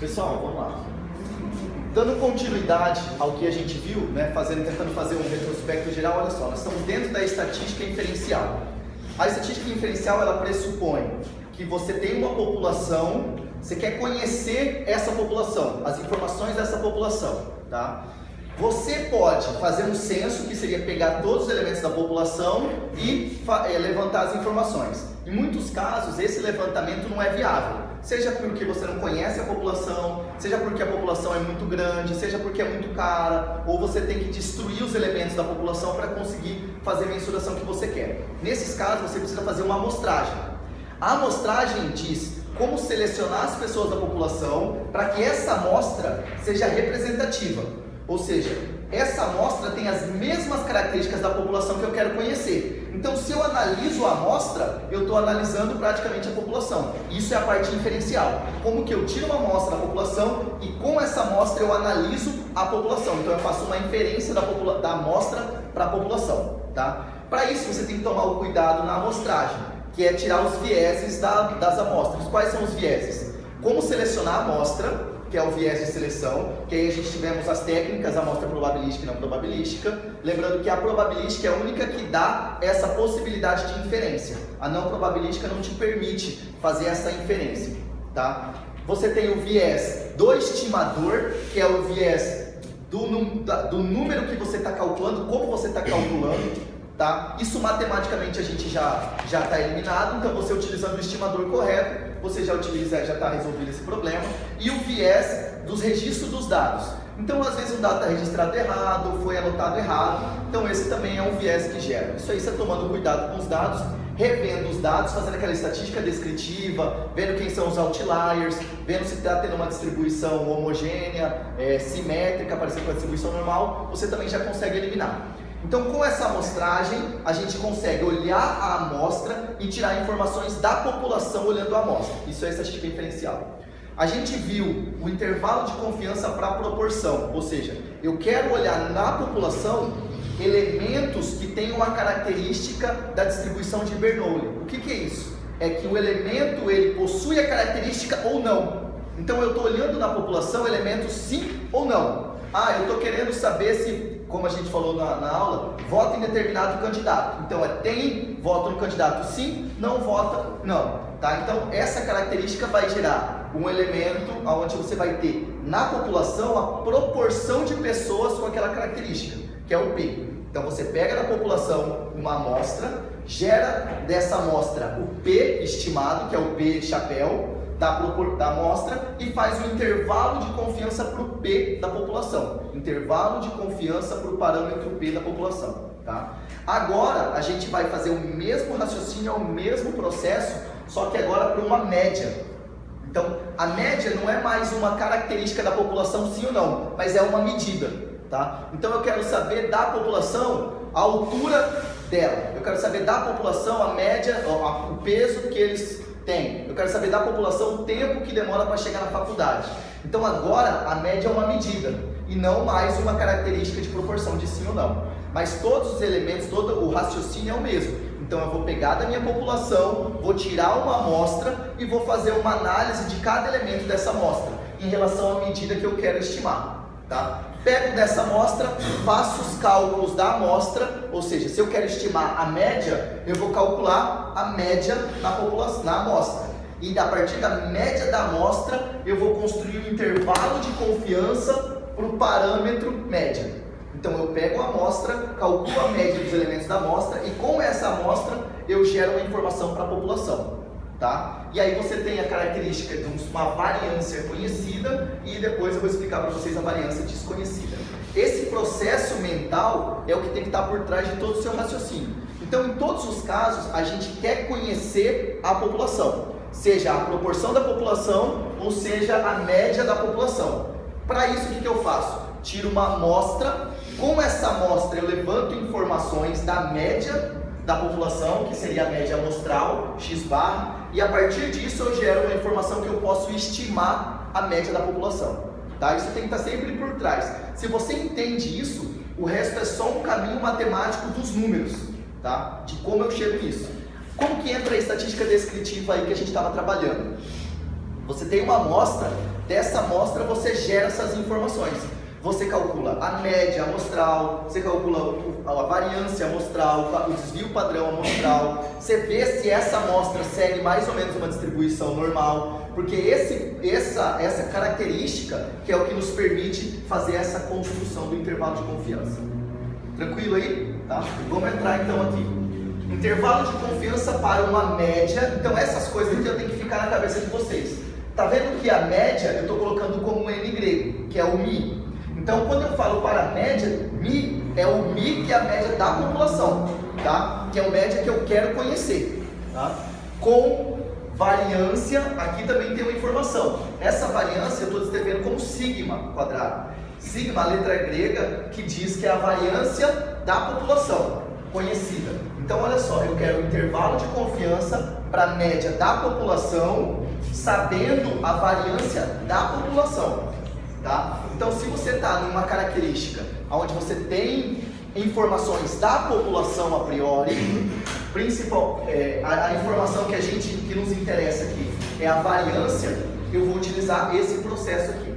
Pessoal, vamos lá. Dando continuidade ao que a gente viu, né, tentando fazer um retrospecto geral, olha só, nós estamos dentro da estatística inferencial. A estatística inferencial, ela pressupõe que você tem uma população, você quer conhecer essa população, as informações dessa população, tá? Você pode fazer um censo, que seria pegar todos os elementos da população e levantar as informações. Em muitos casos, esse levantamento não é viável, seja porque você não conhece a população, seja porque a população é muito grande, seja porque é muito cara, ou você tem que destruir os elementos da população para conseguir fazer a mensuração que você quer. Nesses casos, você precisa fazer uma amostragem. A amostragem diz como selecionar as pessoas da população para que essa amostra seja representativa. Ou seja, essa amostra tem as mesmas características da população que eu quero conhecer. Então, se eu analiso a amostra, eu estou analisando praticamente a população. Isso é a parte inferencial. Como que eu tiro uma amostra da população e com essa amostra eu analiso a população. Então, eu faço uma inferência da amostra para a população. Tá? Para isso, você tem que tomar o cuidado na amostragem, que é tirar os vieses das amostras. Quais são os vieses? Como selecionar a amostra, que é o viés de seleção, que aí a gente tivemos as técnicas, a amostra probabilística e não probabilística. Lembrando que a probabilística é a única que dá essa possibilidade de inferência. A não probabilística não te permite fazer essa inferência, tá? Você tem o viés do estimador, que é o viés do número que você está calculando, como você está calculando. Tá? Isso matematicamente a gente já está eliminado, então você utilizando o estimador correto, você já está resolvido esse problema. E o viés dos registros dos dados. Então às vezes um dado está registrado errado, foi anotado errado, então esse também é um viés que gera. Isso aí você tomando cuidado com os dados, revendo os dados, fazendo aquela estatística descritiva, vendo quem são os outliers, vendo se está tendo uma distribuição homogênea, simétrica, parecida com a distribuição normal, você também já consegue eliminar. Então, com essa amostragem, a gente consegue olhar a amostra e tirar informações da população olhando a amostra. Isso é estatística inferencial. A gente viu o intervalo de confiança para proporção, ou seja, eu quero olhar na população elementos que têm uma característica da distribuição de Bernoulli. O que é isso? É que o elemento ele possui a característica ou não. Então, eu estou olhando na população elementos sim ou não. Ah, eu estou querendo saber se, como a gente falou na aula, vota em determinado candidato. Então, tem voto no candidato sim, não vota não. Tá? Então, essa característica vai gerar um elemento onde você vai ter na população a proporção de pessoas com aquela característica, que é o P. Então, você pega na população uma amostra, gera dessa amostra o P estimado, que é o P chapéu, da amostra, e faz um intervalo de confiança para o P da população. Intervalo de confiança para o parâmetro P da população. Tá? Agora, a gente vai fazer o mesmo raciocínio, o mesmo processo, só que agora para uma média. Então, a média não é mais uma característica da população sim ou não, mas é uma medida. Tá? Então, eu quero saber da população a altura dela. Eu quero saber da população a média, o peso que eles tem. Eu quero saber da população o tempo que demora para chegar na faculdade. Então agora a média é uma medida e não mais uma característica de proporção de sim ou não. Mas todos os elementos, todo o raciocínio é o mesmo. Então eu vou pegar da minha população, vou tirar uma amostra e vou fazer uma análise de cada elemento dessa amostra em relação à medida que eu quero estimar. Tá? Pego dessa amostra, faço os cálculos da amostra, ou seja, se eu quero estimar a média, eu vou calcular a média na amostra. E a partir da média da amostra, eu vou construir um intervalo de confiança para o parâmetro média. Então eu pego a amostra, calculo a média dos elementos da amostra e com essa amostra eu gero uma informação para a população. Tá? E aí você tem a característica de uma variância conhecida e depois eu vou explicar para vocês a variância desconhecida. Esse processo mental é o que tem que estar por trás de todo o seu raciocínio. Então, em todos os casos, a gente quer conhecer a população, seja a proporção da população ou seja a média da população. Para isso, o que eu faço? Tiro uma amostra, com essa amostra eu levanto informações da média da população, que seria a média amostral, x bar, e a partir disso eu gero uma informação que eu posso estimar a média da população. Tá? Isso tem que estar sempre por trás. Se você entende isso, o resto é só um caminho matemático dos números, tá? De como eu chego nisso. Como que entra a estatística descritiva aí que a gente estava trabalhando? Você tem uma amostra, dessa amostra você gera essas informações. Você calcula a média amostral, você calcula a variância amostral, o desvio padrão amostral, você vê se essa amostra segue mais ou menos uma distribuição normal, porque essa característica que é o que nos permite fazer essa construção do intervalo de confiança. Tranquilo aí? Tá? Vamos entrar então aqui. Intervalo de confiança para uma média. Então essas coisas aqui eu tenho que ficar na cabeça de vocês. Tá vendo que a média eu estou colocando como um N grego, que é o Mi. Então quando eu falo para a média, Mi é o Mi que é a média da população, tá? Que é a média que eu quero conhecer, tá? Com variância, aqui também tem uma informação. Essa variância eu estou descrevendo como sigma quadrado. Sigma, a letra grega, que diz que é a variância da população conhecida. Então olha só, eu quero um intervalo de confiança para a média da população, sabendo a variância da população, tá? Então se você está numa característica onde você tem informações da população a priori, a informação que nos interessa aqui é a variância, eu vou utilizar esse processo aqui.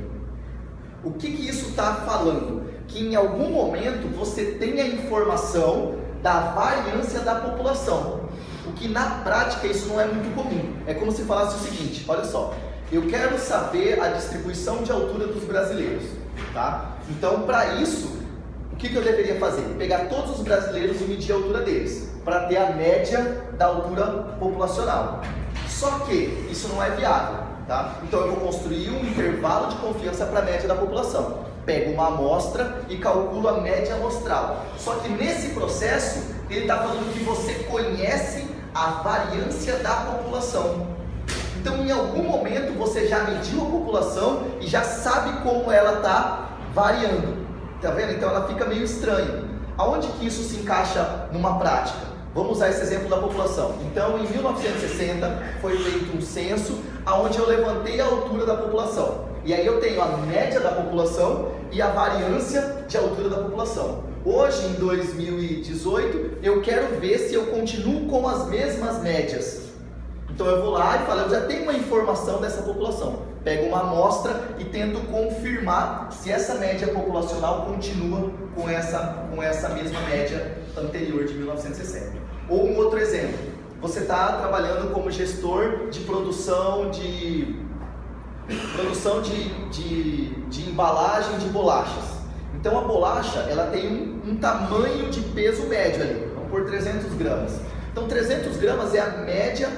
O que isso está falando? Que em algum momento você tem a informação da variância da população. O que na prática isso não é muito comum. É como se falasse o seguinte, olha só, eu quero saber a distribuição de altura dos brasileiros, tá? Então para isso, o que eu deveria fazer? Pegar todos os brasileiros e medir a altura deles, para ter a média da altura populacional. Só que isso não é viável. Tá? Então eu vou construir um intervalo de confiança para a média da população. Pego uma amostra e calculo a média amostral. Só que nesse processo, ele está falando que você conhece a variância da população. Então em algum momento você já mediu a população e já sabe como ela está variando. Tá vendo? Então ela fica meio estranha. Aonde que isso se encaixa numa prática? Vamos usar esse exemplo da população. Então, em 1960, foi feito um censo onde eu levantei a altura da população. E aí eu tenho a média da população e a variância de altura da população. Hoje, em 2018, eu quero ver se eu continuo com as mesmas médias. Então eu vou lá e falo, eu já tenho uma informação dessa população. Pego uma amostra e tento confirmar se essa média populacional continua com essa mesma média anterior de 1960. Ou um outro exemplo, você está trabalhando como gestor de produção de embalagem de bolachas. Então a bolacha ela tem um tamanho de peso médio ali, vamos por 300 gramas. Então 300 gramas é a média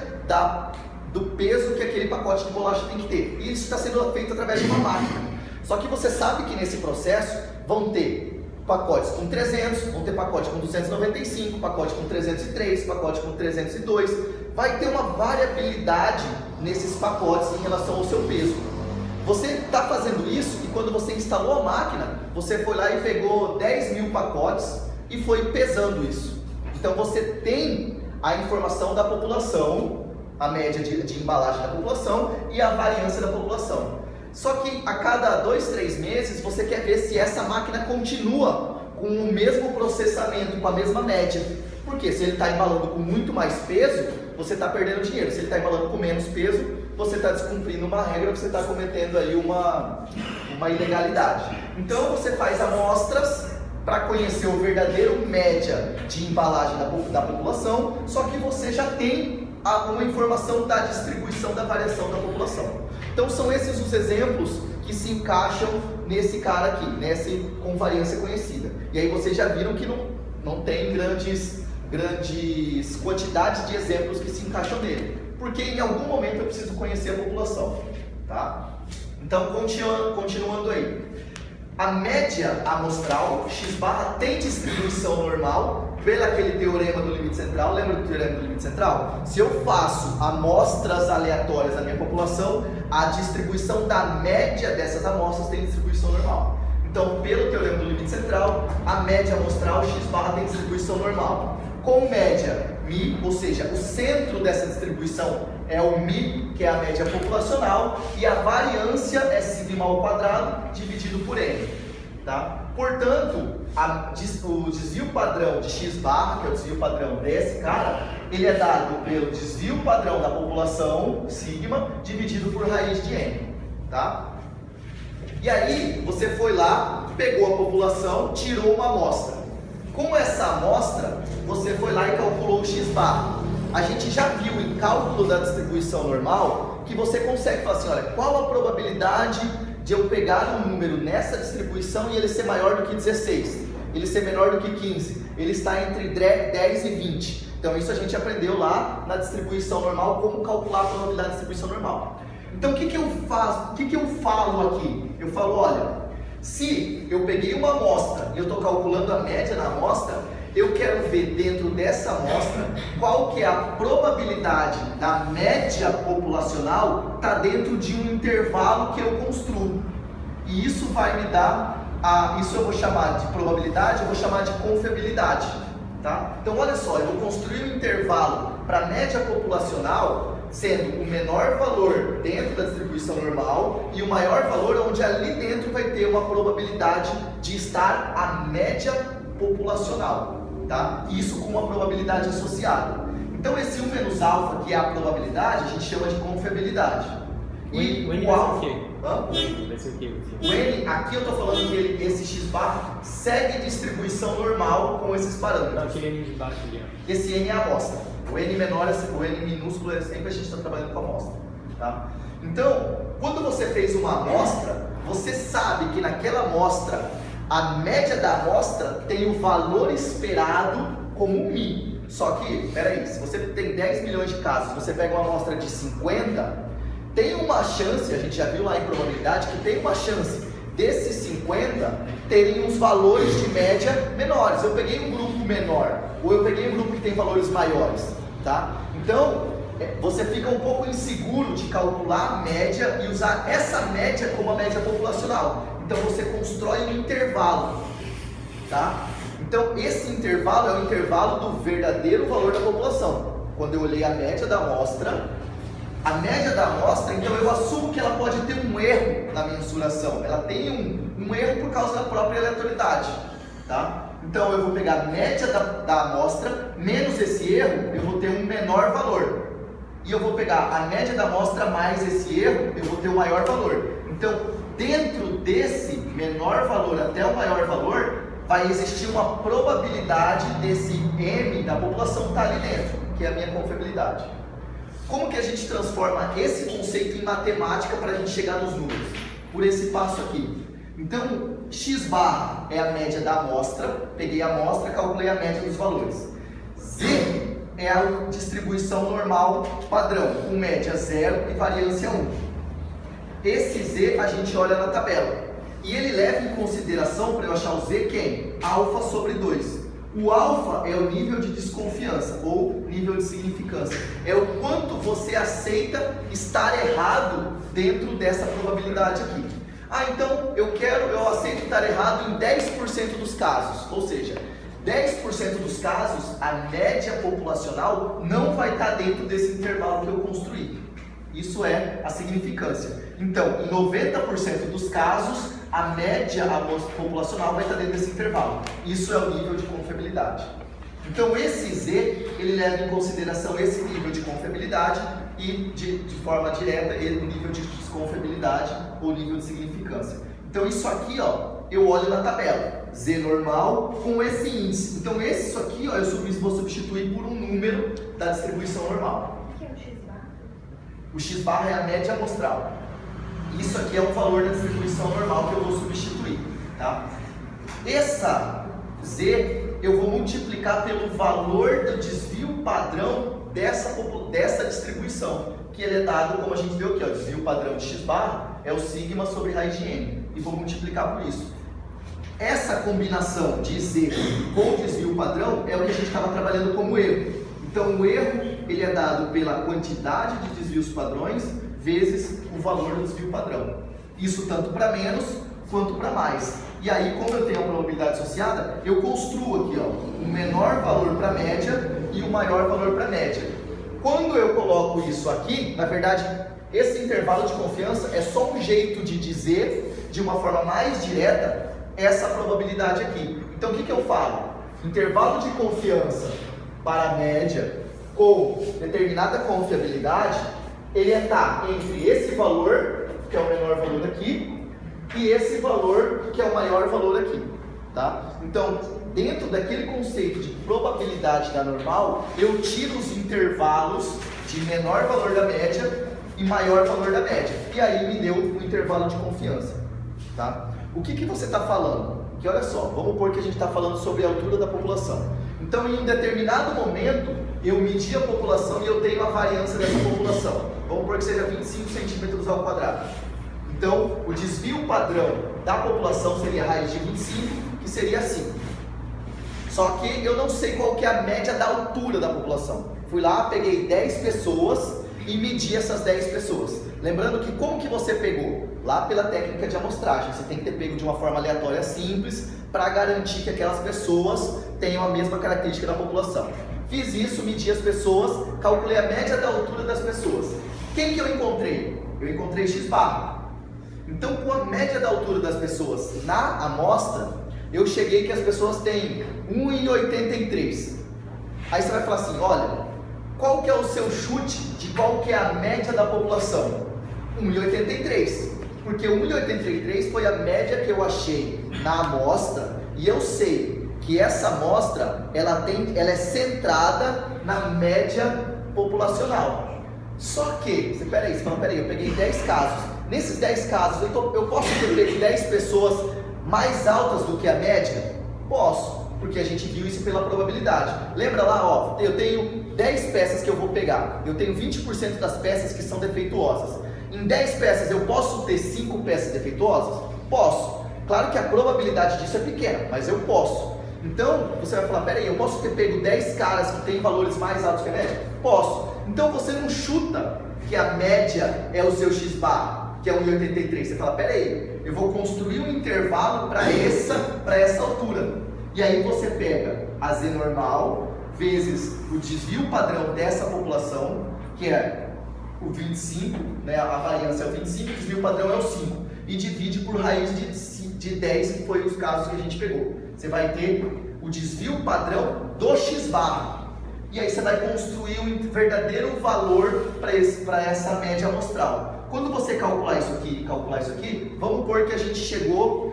do peso que aquele pacote de bolacha tem que ter. E isso está sendo feito através de uma máquina. Só que você sabe que nesse processo vão ter pacotes com 300, vão ter pacote com 295, pacote com 303, pacote com 302. Vai ter uma variabilidade nesses pacotes em relação ao seu peso. Você está fazendo isso e quando você instalou a máquina, você foi lá e pegou 10.000 pacotes e foi pesando isso. Então você tem a informação da população, a média de embalagem da população e a variância da população. Só que a cada 2, 3 meses você quer ver se essa máquina continua com o mesmo processamento, com a mesma média. Porque se ele está embalando com muito mais peso, você está perdendo dinheiro. Se ele está embalando com menos peso, você está descumprindo uma regra, você está cometendo aí uma ilegalidade. Então você faz amostras para conhecer o verdadeiro média de embalagem da população, só que você já tem uma informação da distribuição da variação da população. Então são esses os exemplos que se encaixam nesse cara aqui, nesse com variância conhecida. E aí vocês já viram que não tem grandes quantidades de exemplos que se encaixam nele, porque em algum momento eu preciso conhecer a população, tá? Então continuando aí. A média amostral, x barra, tem distribuição normal pelo aquele teorema do limite central. Lembra do teorema do limite central? Se eu faço amostras aleatórias na minha população, a distribuição da média dessas amostras tem distribuição normal. Então, pelo teorema do limite central, a média amostral x barra tem distribuição normal. Com média μ, ou seja, o centro dessa distribuição é o μ, que é a média populacional, e a variância é sigma ao quadrado dividido por n, tá? Portanto, o desvio padrão de x barra, que é o desvio padrão desse cara, ele é dado pelo desvio padrão da população, sigma, dividido por raiz de n, tá? E aí, você foi lá, pegou a população, tirou uma amostra. Com essa amostra, você foi lá e calculou o x barra. A gente já viu em cálculo da distribuição normal que você consegue falar assim, olha, qual a probabilidade de eu pegar um número nessa distribuição e ele ser maior do que 16, ele ser menor do que 15, ele está entre 10 e 20. Então isso a gente aprendeu lá na distribuição normal, como calcular a probabilidade de distribuição normal. Então o que eu faço? O que eu falo aqui? Eu falo, olha, se eu peguei uma amostra e eu estou calculando a média na amostra, eu quero ver dentro dessa amostra qual que é a probabilidade da média populacional estar dentro de um intervalo que eu construo. E isso vai me dar, isso eu vou chamar de probabilidade, eu vou chamar de confiabilidade. Tá? Então olha só, eu vou construir um intervalo para a média populacional, sendo o menor valor dentro da distribuição normal e o maior valor onde ali dentro vai ter uma probabilidade de estar a média populacional, tá? Isso com uma probabilidade associada. Então esse 1 menos alfa, que é a probabilidade, a gente chama de confiabilidade. E o alfa... O N, aqui eu estou falando que esse x bar segue distribuição normal com esses parâmetros. Não, aquele N de baixo ali. Esse N é a amostra. O N menor, o N minúsculo é sempre a gente está trabalhando com a amostra. Tá? Então, quando você fez uma amostra, você sabe que naquela amostra, a média da amostra tem o valor esperado como μ. Só que, peraí, se você tem 10 milhões de casos, você pega uma amostra de 50, tem uma chance, a gente já viu lá em probabilidade, que tem uma chance desses 50 terem uns valores de média menores. Eu peguei um grupo menor, ou eu peguei um grupo que tem valores maiores, tá? Então, você fica um pouco inseguro de calcular a média e usar essa média como a média populacional. Então, você constrói um intervalo, tá? Então, esse intervalo é o intervalo do verdadeiro valor da população. Quando eu olhei a média da amostra, então eu assumo que ela pode ter um erro na mensuração. Ela tem um erro por causa da própria aleatoriedade, tá? Então eu vou pegar a média da amostra, menos esse erro, eu vou ter um menor valor. E eu vou pegar a média da amostra mais esse erro, eu vou ter um maior valor. Então, dentro desse menor valor até o maior valor, vai existir uma probabilidade desse M da população estar ali dentro, que é a minha confiabilidade. Como que a gente transforma esse conceito em matemática para a gente chegar nos números? Por esse passo aqui. Então, x barra é a média da amostra, peguei a amostra, calculei a média dos valores. Z é a distribuição normal padrão, com média 0 e variância 1. Esse Z a gente olha na tabela. E ele leva em consideração, para eu achar o Z, quem? Alfa sobre 2. O alfa é o nível de desconfiança, ou nível de significância. É o quanto você aceita estar errado dentro dessa probabilidade aqui. Então eu aceito estar errado em 10% dos casos. Ou seja, 10% dos casos, a média populacional não vai estar dentro desse intervalo que eu construí. Isso é a significância. Então, em 90% dos casos, a média populacional vai estar dentro desse intervalo. Isso é o nível de confiabilidade. Então, esse Z, ele leva em consideração esse nível de confiabilidade e, de forma direta, o nível de desconfiabilidade ou nível de significância. Então, isso aqui, ó, eu olho na tabela. Z normal com esse índice. Então, isso aqui, ó, eu vou substituir por um número da distribuição normal. O que é o x barra? O x barra é a média amostral. Isso aqui é o valor da distribuição normal que eu vou substituir, tá? Essa Z eu vou multiplicar pelo valor do desvio padrão dessa distribuição, que ele é dado, como a gente viu aqui, ó, desvio padrão de x barra é o sigma sobre raiz de n, e vou multiplicar por isso. Essa combinação de Z com desvio padrão é o que a gente estava trabalhando como erro. Então o erro ele é dado pela quantidade de desvios padrões vezes o valor do desvio padrão. Isso tanto para menos quanto para mais. E aí, como eu tenho a probabilidade associada, eu construo aqui, ó, um menor valor para a média e um maior valor para a média. Quando eu coloco isso aqui, na verdade, esse intervalo de confiança é só um jeito de dizer, de uma forma mais direta, essa probabilidade aqui. Então o que eu falo? Intervalo de confiança para a média com determinada confiabilidade, ele está entre esse valor, que é o menor valor aqui, e esse valor, que é o maior valor aqui. Tá? Então, dentro daquele conceito de probabilidade da normal, eu tiro os intervalos de menor valor da média e maior valor da média. E aí me deu um intervalo de confiança. Tá? O que você está falando? Que olha só, vamos supor que a gente está falando sobre a altura da população. Então, em um determinado momento, eu medi a população e eu tenho a variância dessa população. Vamos supor que seja 25 centímetros ao quadrado. Então, o desvio padrão da população seria a raiz de 25, que seria assim. Só que eu não sei qual que é a média da altura da população. Fui lá, peguei 10 pessoas e medi essas 10 pessoas. Lembrando que como que você pegou? Lá pela técnica de amostragem. Você tem que ter pego de uma forma aleatória simples para garantir que aquelas pessoas tenham a mesma característica da população. Fiz isso, medi as pessoas, calculei a média da altura das pessoas. Quem que eu encontrei? Eu encontrei x barra. Então, com a média da altura das pessoas na amostra, eu cheguei que as pessoas têm 1,83. Aí você vai falar assim, olha, qual que é o seu chute de qual que é a média da população? 1,83. Porque 1,83 foi a média que eu achei na amostra e eu sei que essa amostra ela é centrada na média populacional. Só que, você peraí, eu peguei 10 casos. Nesses 10 casos, eu posso ter pego 10 pessoas mais altas do que a média? Posso, porque a gente viu isso pela probabilidade. Lembra lá, ó, eu tenho 10 peças que eu vou pegar. Eu tenho 20% das peças que são defeituosas. Em 10 peças, eu posso ter 5 peças defeituosas? Posso. Claro que a probabilidade disso é pequena, mas eu posso. Então, você vai falar, peraí, eu posso ter pego 10 caras que têm valores mais altos que a média? Posso. Então, você não chuta que a média é o seu x bar, que é 1,83. Você fala, peraí, eu vou construir um intervalo para essa altura. E aí você pega a z normal vezes o desvio padrão dessa população, que é o 25, né? A variância é o 25, o desvio padrão é o 5, e divide por raiz de 10, que foi os casos que a gente pegou. Você vai ter o desvio padrão do x bar. E aí você vai construir um verdadeiro valor para essa média amostral. Quando você calcular isso aqui, vamos supor que a gente chegou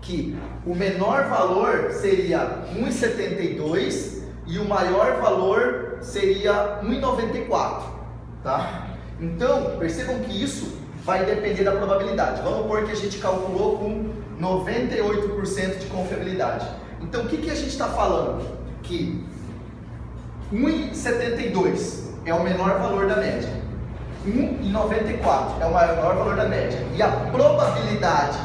que o menor valor seria 1,72 e o maior valor seria 1,94, tá? Então, percebam que isso vai depender da probabilidade. Vamos supor que a gente calculou com 98% de confiabilidade. Então, o que a gente está falando? Que 1,72 é o menor valor da média, 1,94 é o maior valor da média, e a probabilidade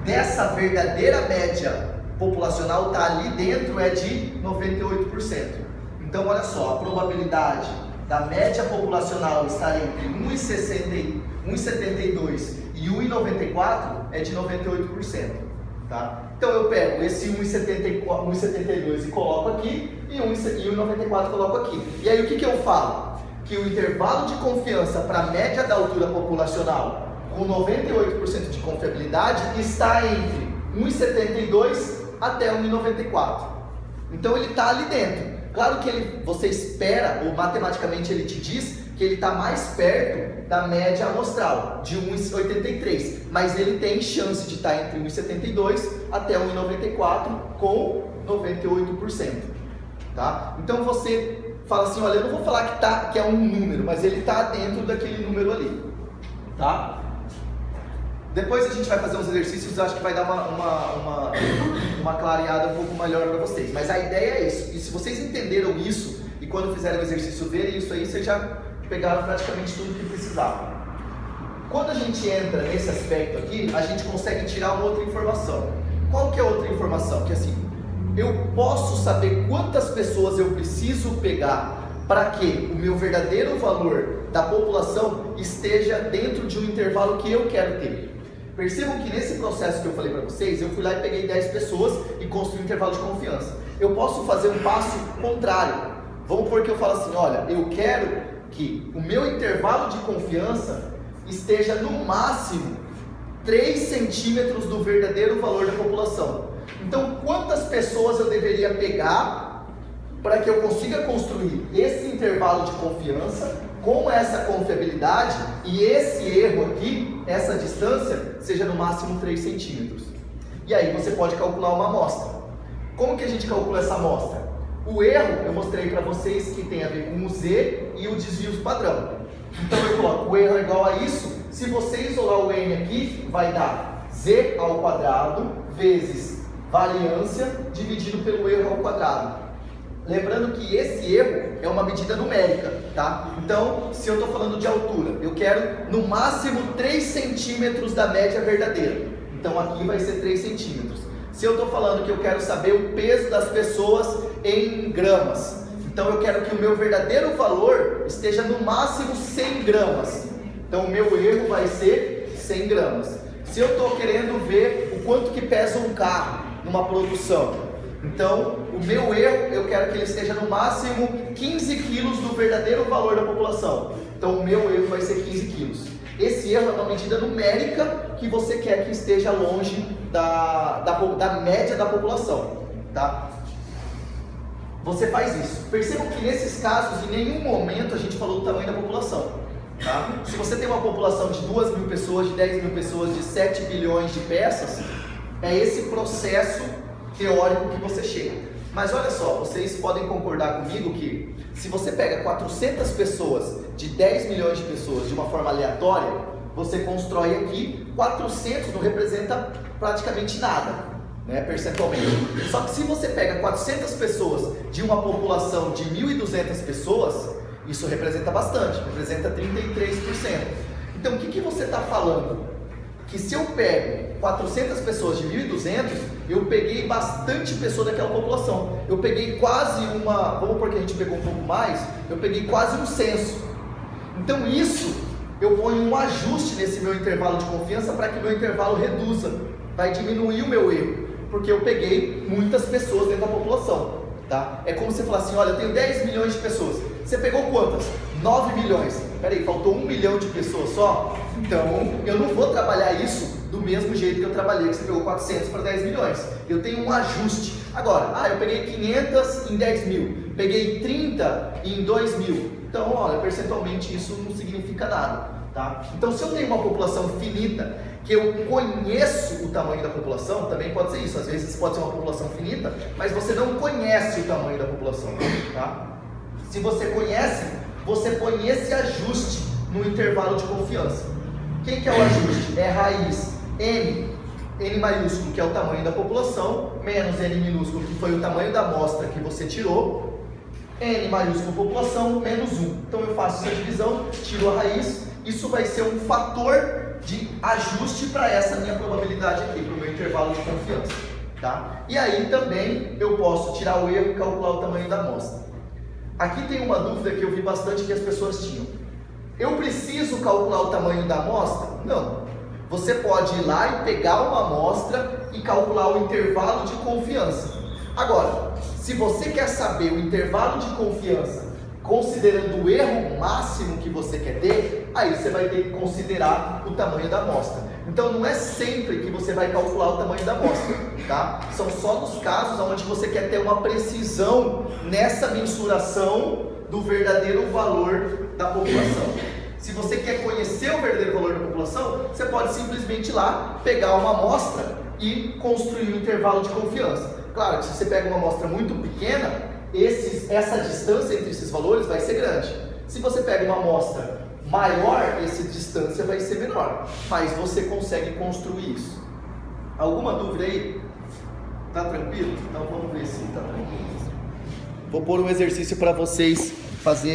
dessa verdadeira média populacional está ali dentro é de 98%. Então, olha só, a probabilidade da média populacional estar entre 1,72 e 1,94 é de 98%. Tá? Então eu pego esse 1,72 e coloco aqui, e 1,94 coloco aqui. E aí o que eu falo? Que o intervalo de confiança para a média da altura populacional com 98% de confiabilidade está entre 1,72 até 1,94. Então ele está ali dentro. Claro que você espera, ou matematicamente ele te diz, que ele está mais perto da média amostral, de 1,83, mas ele tem chance de estar entre 1,72 até 1,94 com 98%. Tá? Então você fala assim, olha, eu não vou falar que é um número, mas ele está dentro daquele número ali. Tá? Depois a gente vai fazer uns exercícios, acho que vai dar uma clareada um pouco melhor para vocês. Mas a ideia é isso. E se vocês entenderam isso, e quando fizerem o exercício verem isso aí, vocês já pegaram praticamente tudo que precisavam. Quando a gente entra nesse aspecto aqui, a gente consegue tirar uma outra informação. Qual que é a outra informação? Que assim, eu posso saber quantas pessoas eu preciso pegar para que o meu verdadeiro valor da população esteja dentro de um intervalo que eu quero ter. Percebam que nesse processo que eu falei para vocês, eu fui lá e peguei 10 pessoas e construí um intervalo de confiança. Eu posso fazer um passo contrário. Vamos supor que eu falo assim, olha, eu quero que o meu intervalo de confiança esteja no máximo 3 centímetros do verdadeiro valor da população. Então, quantas pessoas eu deveria pegar para que eu consiga construir esse intervalo de confiança com essa confiabilidade e esse erro aqui, essa distância, seja no máximo 3 centímetros. E aí você pode calcular uma amostra. Como que a gente calcula essa amostra? O erro, eu mostrei para vocês que tem a ver com o Z e o desvio padrão. Então eu coloco o erro é igual a isso. Se você isolar o N aqui, vai dar Z ao quadrado vezes variância dividido pelo erro ao quadrado. Lembrando que esse erro é uma medida numérica, tá? Então, se eu estou falando de altura, eu quero no máximo 3 centímetros da média verdadeira. Então aqui vai ser 3 centímetros. Se eu estou falando que eu quero saber o peso das pessoas em gramas, então eu quero que o meu verdadeiro valor esteja no máximo 100 gramas. Então o meu erro vai ser 100 gramas. Se eu estou querendo ver o quanto que pesa um carro numa produção, então o meu erro eu quero que ele esteja no máximo 15 quilos do verdadeiro valor da população. Então o meu erro vai ser 15 quilos. Esse erro é uma medida numérica que você quer que esteja longe da média da população, tá? Você faz isso. Percebam que nesses casos, em nenhum momento a gente falou do tamanho da população, tá? Se você tem uma população de 2 mil pessoas, de 10 mil pessoas, de 7 bilhões de peças, é esse processo teórico que você chega. Mas olha só, vocês podem concordar comigo que se você pega 400 pessoas de 10 milhões de pessoas de uma forma aleatória, você constrói aqui 400, não representa praticamente nada, né, percentualmente. Só que se você pega 400 pessoas de uma população de 1.200 pessoas, isso representa bastante, representa 33%. Então o que você está falando? Que se eu pego 400 pessoas de 1.200, eu peguei bastante pessoa daquela população. Eu peguei quase uma, vamos porque a gente pegou um pouco mais, eu peguei quase um censo. Então isso, eu ponho um ajuste nesse meu intervalo de confiança para que o meu intervalo reduza. Vai diminuir o meu erro, porque eu peguei muitas pessoas dentro da população. Tá? É como se você falar assim, olha, eu tenho 10 milhões de pessoas. Você pegou quantas? 9 milhões. Peraí, faltou 1 milhão de pessoas só? Então, eu não vou trabalhar isso do mesmo jeito que eu trabalhei, que você pegou 400 para 10 milhões. Eu tenho um ajuste. Agora, eu peguei 500 em 10 mil, peguei 30 em 2 mil. Então, olha, percentualmente isso não significa nada. Tá? Então, se eu tenho uma população finita, que eu conheço o tamanho da população, também pode ser isso. Às vezes pode ser uma população finita, mas você não conhece o tamanho da população. Tá? Se você conhece, você põe esse ajuste no intervalo de confiança. Quem que é o ajuste? É raiz N maiúsculo, que é o tamanho da população, menos N minúsculo, que foi o tamanho da amostra que você tirou, N maiúsculo população, menos 1. Então eu faço essa divisão, tiro a raiz, isso vai ser um fator de ajuste para essa minha probabilidade aqui, para o meu intervalo de confiança. Tá? E aí também eu posso tirar o erro e calcular o tamanho da amostra. Aqui tem uma dúvida que eu vi bastante que as pessoas tinham. Eu preciso calcular o tamanho da amostra? Não. Você pode ir lá e pegar uma amostra e calcular o intervalo de confiança. Agora, se você quer saber o intervalo de confiança considerando o erro máximo que você quer ter, aí você vai ter que considerar o tamanho da amostra. Então não é sempre que você vai calcular o tamanho da amostra, tá? São só nos casos onde você quer ter uma precisão nessa mensuração do verdadeiro valor da população. Se você quer conhecer o verdadeiro valor da população, você pode simplesmente ir lá, pegar uma amostra e construir um intervalo de confiança. Claro que se você pega uma amostra muito pequena, essa distância entre esses valores vai ser grande. Se você pega uma amostra maior, essa distância vai ser menor, mas você consegue construir isso. Alguma dúvida aí? Tá tranquilo? Então vamos ver se tá tranquilo. Vou pôr um exercício para vocês fazerem.